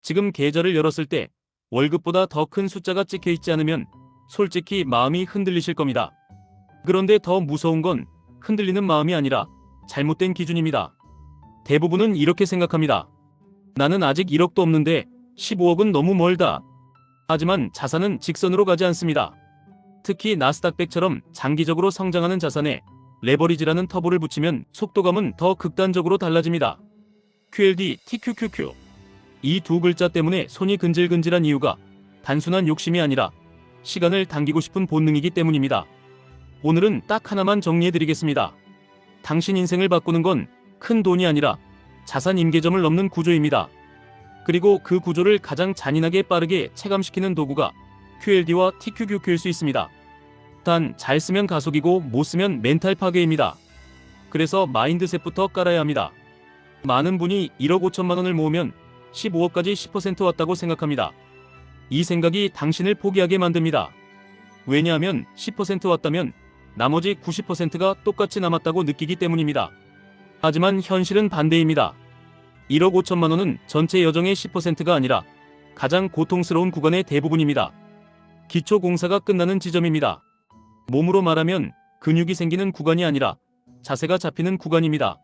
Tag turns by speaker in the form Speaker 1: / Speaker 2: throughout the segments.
Speaker 1: 지금 계좌를 열었을 때 월급보다 더 큰 숫자가 찍혀 있지 않으면 솔직히 마음이 흔들리실 겁니다. 그런데 더 무서운 건 흔들리는 마음이 아니라 잘못된 기준입니다. 대부분은 이렇게 생각합니다. 나는 아직 1억도 없는데 15억은 너무 멀다. 하지만 자산은 직선으로 가지 않습니다. 특히 나스닥100처럼 장기적으로 성장하는 자산에 레버리지라는 터보를 붙이면 속도감은 더 극단적으로 달라집니다. QLD, TQQQ. 이 두 글자 때문에 손이 근질근질한 이유가 단순한 욕심이 아니라 시간을 당기고 싶은 본능이기 때문입니다. 오늘은 딱 하나만 정리해드리겠습니다. 당신 인생을 바꾸는 건 큰 돈이 아니라 자산 임계점을 넘는 구조입니다. 그리고 그 구조를 가장 잔인하게 빠르게 체감시키는 도구가 QLD와 TQQQ일 수 있습니다. 단 잘 쓰면 가속이고 못 쓰면 멘탈 파괴입니다. 그래서 마인드셋부터 깔아야 합니다. 많은 분이 1억 5천만 원을 모으면 15억까지 10% 왔다고 생각합니다. 이 생각이 당신을 포기하게 만듭니다. 왜냐하면 10% 왔다면 나머지 90%가 똑같이 남았다고 느끼기 때문입니다. 하지만 현실은 반대입니다. 1억 5천만 원은 전체 여정의 10%가 아니라 가장 고통스러운 구간의 대부분입니다. 기초 공사가 끝나는 지점입니다. 몸으로 말하면 근육이 생기는 구간이 아니라 자세가 잡히는 구간입니다.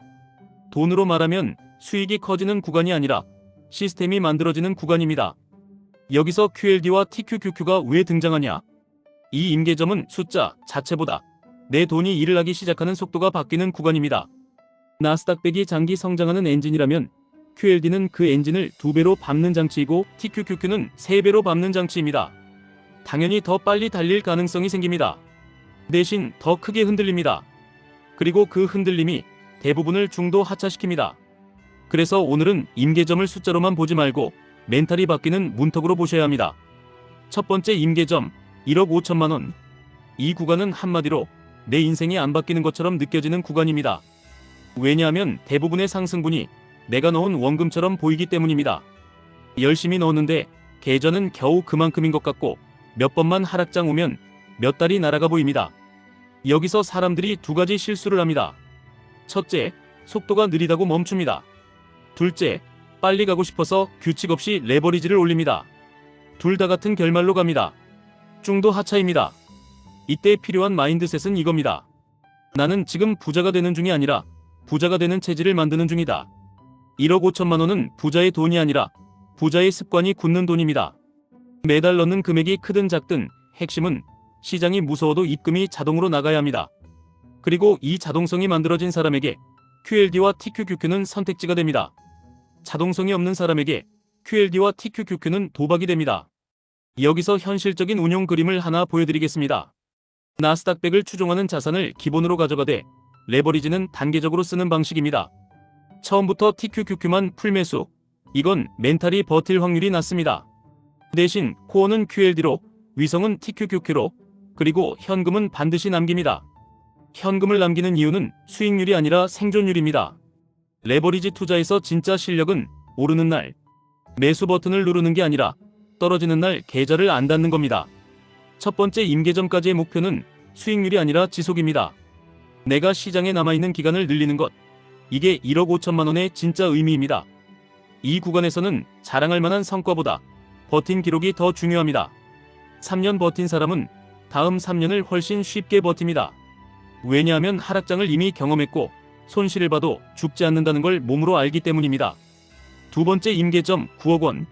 Speaker 1: 돈으로 말하면 수익이 커지는 구간이 아니라 시스템이 만들어지는 구간입니다. 여기서 QLD와 TQQQ가 왜 등장하냐? 이 임계점은 숫자 자체보다 내 돈이 일을 하기 시작하는 속도가 바뀌는 구간입니다. 나스닥100이 장기 성장하는 엔진이라면 QLD는 그 엔진을 2배로 밟는 장치이고 TQQQ는 3배로 밟는 장치입니다. 당연히 더 빨리 달릴 가능성이 생깁니다. 대신 더 크게 흔들립니다. 그리고 그 흔들림이 대부분을 중도 하차시킵니다. 그래서 오늘은 임계점을 숫자로만 보지 말고 멘탈이 바뀌는 문턱으로 보셔야 합니다. 첫 번째 임계점 1억 5천만 원. 이 구간은 한마디로 내 인생이 안 바뀌는 것처럼 느껴지는 구간입니다. 왜냐하면 대부분의 상승분이 내가 넣은 원금처럼 보이기 때문입니다. 열심히 넣었는데 계좌는 겨우 그만큼인 것 같고 몇 번만 하락장 오면 몇 달이 날아가 보입니다. 여기서 사람들이 두 가지 실수를 합니다. 첫째, 속도가 느리다고 멈춥니다. 둘째, 빨리 가고 싶어서 규칙 없이 레버리지를 올립니다. 둘 다 같은 결말로 갑니다. 중도 하차입니다. 이때 필요한 마인드셋은 이겁니다. 나는 지금 부자가 되는 중이 아니라 부자가 되는 체질을 만드는 중이다. 1억 5천만 원은 부자의 돈이 아니라 부자의 습관이 굳는 돈입니다. 매달 넣는 금액이 크든 작든 핵심은 시장이 무서워도 입금이 자동으로 나가야 합니다. 그리고 이 자동성이 만들어진 사람에게 QLD와 TQQQ는 선택지가 됩니다. 자동성이 없는 사람에게 QLD와 TQQQ는 도박이 됩니다. 여기서 현실적인 운용 그림을 하나 보여드리겠습니다. 나스닥100을 추종하는 자산을 기본으로 가져가되 레버리지는 단계적으로 쓰는 방식입니다. 처음부터 TQQQ만 풀매수. 이건 멘탈이 버틸 확률이 낮습니다. 대신 코어는 QLD로, 위성은 TQQQ로, 그리고 현금은 반드시 남깁니다. 현금을 남기는 이유는 수익률이 아니라 생존율입니다. 레버리지 투자에서 진짜 실력은 오르는 날 매수 버튼을 누르는 게 아니라 떨어지는 날 계좌를 안 닫는 겁니다. 첫 번째 임계점까지의 목표는 수익률이 아니라 지속입니다. 내가 시장에 남아있는 기간을 늘리는 것. 이게 1억 5천만 원의 진짜 의미입니다. 이 구간에서는 자랑할 만한 성과보다 버틴 기록이 더 중요합니다. 3년 버틴 사람은 다음 3년을 훨씬 쉽게 버팁니다. 왜냐하면 하락장을 이미 경험했고 손실을 봐도 죽지 않는다는 걸 몸으로 알기 때문입니다. 두 번째 임계점 9억 원.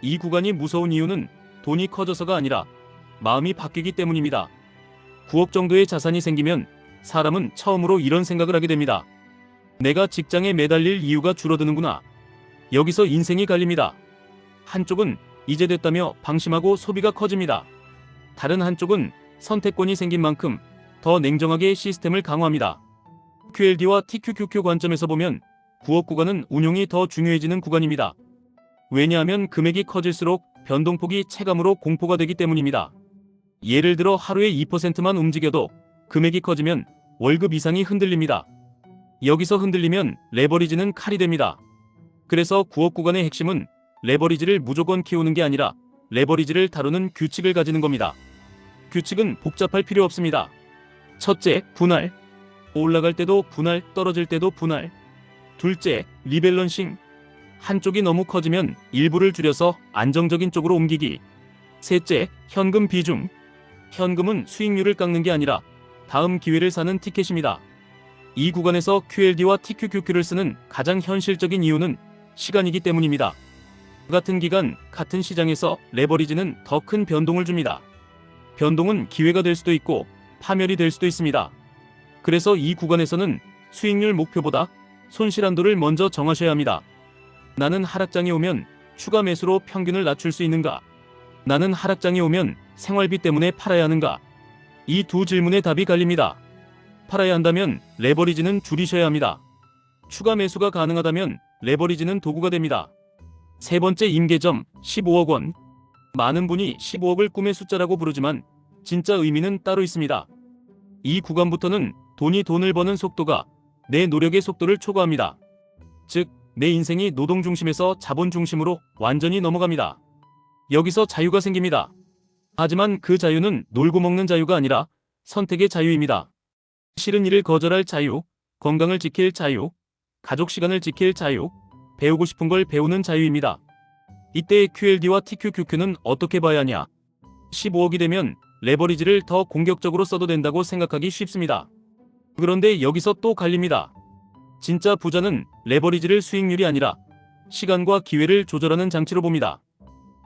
Speaker 1: 이 구간이 무서운 이유는 돈이 커져서가 아니라 마음이 바뀌기 때문입니다. 9억 정도의 자산이 생기면 사람은 처음으로 이런 생각을 하게 됩니다. 내가 직장에 매달릴 이유가 줄어드는구나. 여기서 인생이 갈립니다. 한쪽은 이제 됐다며 방심하고 소비가 커집니다. 다른 한쪽은 선택권이 생긴 만큼 더 냉정하게 시스템을 강화합니다. QLD와 TQQQ 관점에서 보면 9억 구간은 운용이 더 중요해지는 구간입니다. 왜냐하면 금액이 커질수록 변동폭이 체감으로 공포가 되기 때문입니다. 예를 들어 하루에 2%만 움직여도 금액이 커지면 월급 이상이 흔들립니다. 여기서 흔들리면 레버리지는 칼이 됩니다. 그래서 9억 구간의 핵심은 레버리지를 무조건 키우는 게 아니라 레버리지를 다루는 규칙을 가지는 겁니다. 규칙은 복잡할 필요 없습니다. 첫째, 분할. 올라갈 때도 분할, 떨어질 때도 분할. 둘째, 리밸런싱. 한쪽이 너무 커지면 일부를 줄여서 안정적인 쪽으로 옮기기. 셋째, 현금 비중. 현금은 수익률을 깎는 게 아니라 다음 기회를 사는 티켓입니다. 이 구간에서 QLD와 TQQQ를 쓰는 가장 현실적인 이유는 시간이기 때문입니다. 같은 기간, 같은 시장에서 레버리지는 더 큰 변동을 줍니다. 변동은 기회가 될 수도 있고 파멸이 될 수도 있습니다. 그래서 이 구간에서는 수익률 목표보다 손실 한도를 먼저 정하셔야 합니다. 나는 하락장이 오면 추가 매수로 평균을 낮출 수 있는가? 나는 하락장이 오면 생활비 때문에 팔아야 하는가? 이 두 질문의 답이 갈립니다. 팔아야 한다면 레버리지는 줄이셔야 합니다. 추가 매수가 가능하다면 레버리지는 도구가 됩니다. 세 번째 임계점 15억 원. 많은 분이 15억을 꿈의 숫자라고 부르지만 진짜 의미는 따로 있습니다. 이 구간부터는 돈이 돈을 버는 속도가 내 노력의 속도를 초과합니다. 즉, 내 인생이 노동 중심에서 자본 중심으로 완전히 넘어갑니다. 여기서 자유가 생깁니다. 하지만 그 자유는 놀고 먹는 자유가 아니라 선택의 자유입니다. 싫은 일을 거절할 자유, 건강을 지킬 자유, 가족 시간을 지킬 자유, 배우고 싶은 걸 배우는 자유입니다. 이때 QLD와 TQQQ는 어떻게 봐야 하냐? 15억이 되면 레버리지를 더 공격적으로 써도 된다고 생각하기 쉽습니다. 그런데 여기서 또 갈립니다. 진짜 부자는 레버리지를 수익률이 아니라 시간과 기회를 조절하는 장치로 봅니다.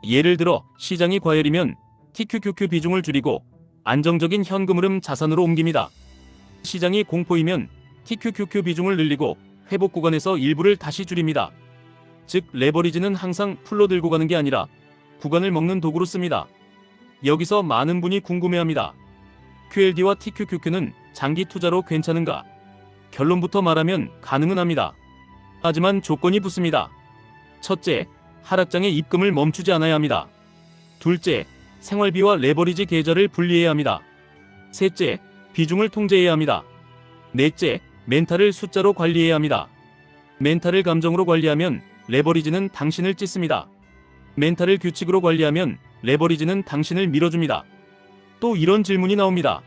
Speaker 1: 예를 들어 시장이 과열이면 TQQQ 비중을 줄이고 안정적인 현금 흐름 자산으로 옮깁니다. 시장이 공포이면 TQQQ 비중을 늘리고 회복 구간에서 일부를 다시 줄입니다. 즉, 레버리지는 항상 풀로 들고 가는 게 아니라 구간을 먹는 도구로 씁니다. 여기서 많은 분이 궁금해합니다. QLD와 TQQQ는 장기 투자로 괜찮은가? 결론부터 말하면 가능은 합니다. 하지만 조건이 붙습니다. 첫째, 하락장의 입금을 멈추지 않아야 합니다. 둘째, 생활비와 레버리지 계좌를 분리해야 합니다. 셋째, 비중을 통제해야 합니다. 넷째, 멘탈을 숫자로 관리해야 합니다. 멘탈을 감정으로 관리하면 레버리지는 당신을 찢습니다. 멘탈을 규칙으로 관리하면 레버리지는 당신을 밀어줍니다. 또 이런 질문이 나옵니다.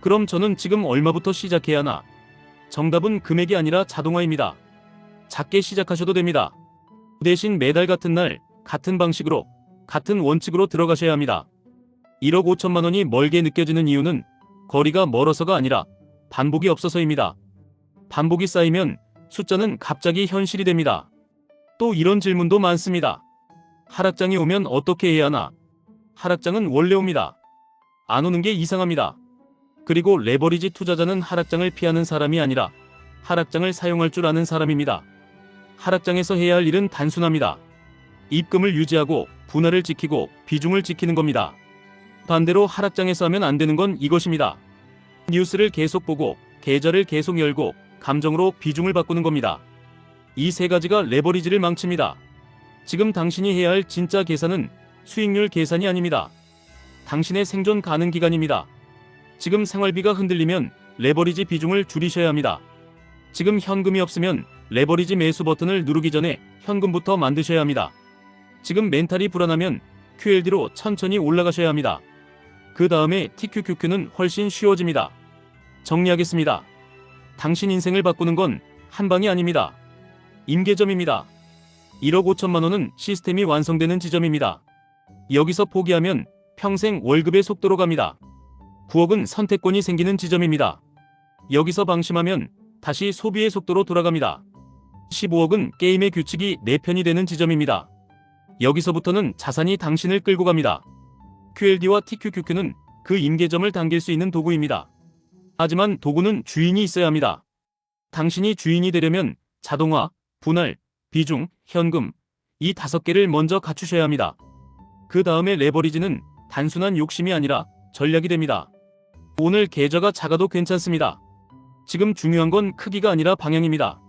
Speaker 1: 그럼 저는 지금 얼마부터 시작해야 하나? 정답은 금액이 아니라 자동화입니다. 작게 시작하셔도 됩니다. 대신 매달 같은 날, 같은 방식으로, 같은 원칙으로 들어가셔야 합니다. 1억 5천만 원이 멀게 느껴지는 이유는 거리가 멀어서가 아니라 반복이 없어서입니다. 반복이 쌓이면 숫자는 갑자기 현실이 됩니다. 또 이런 질문도 많습니다. 하락장이 오면 어떻게 해야 하나? 하락장은 원래 옵니다. 안 오는 게 이상합니다. 그리고 레버리지 투자자는 하락장을 피하는 사람이 아니라 하락장을 사용할 줄 아는 사람입니다. 하락장에서 해야 할 일은 단순합니다. 입금을 유지하고 분할을 지키고 비중을 지키는 겁니다. 반대로 하락장에서 하면 안 되는 건 이것입니다. 뉴스를 계속 보고 계좌를 계속 열고 감정으로 비중을 바꾸는 겁니다. 이 세 가지가 레버리지를 망칩니다. 지금 당신이 해야 할 진짜 계산은 수익률 계산이 아닙니다. 당신의 생존 가능 기간입니다. 지금 생활비가 흔들리면 레버리지 비중을 줄이셔야 합니다. 지금 현금이 없으면 레버리지 매수 버튼을 누르기 전에 현금부터 만드셔야 합니다. 지금 멘탈이 불안하면 QLD로 천천히 올라가셔야 합니다. 그 다음에 TQQQ는 훨씬 쉬워집니다. 정리하겠습니다. 당신 인생을 바꾸는 건 한 방이 아닙니다. 임계점입니다. 1억 5천만 원은 시스템이 완성되는 지점입니다. 여기서 포기하면 평생 월급의 속도로 갑니다. 9억은 선택권이 생기는 지점입니다. 여기서 방심하면 다시 소비의 속도로 돌아갑니다. 15억은 게임의 규칙이 내 편이 되는 지점입니다. 여기서부터는 자산이 당신을 끌고 갑니다. QLD와 TQQQ는 그 임계점을 당길 수 있는 도구입니다. 하지만 도구는 주인이 있어야 합니다. 당신이 주인이 되려면 자동화, 분할, 비중, 현금 이 5개를 먼저 갖추셔야 합니다. 그 다음에 레버리지는 단순한 욕심이 아니라 전략이 됩니다. 오늘 계좌가 작아도 괜찮습니다. 지금 중요한 건 크기가 아니라 방향입니다.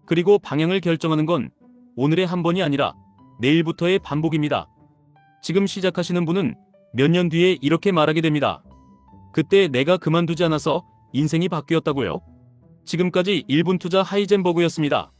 Speaker 1: 그리고 방향을 결정하는 건 오늘의 한 번이 아니라 내일부터의 반복입니다. 지금 시작하시는 분은 몇 년 뒤에 이렇게 말하게 됩니다. 그때 내가 그만두지 않아서 인생이 바뀌었다고요. 지금까지 1분 투자 하이젠버그였습니다.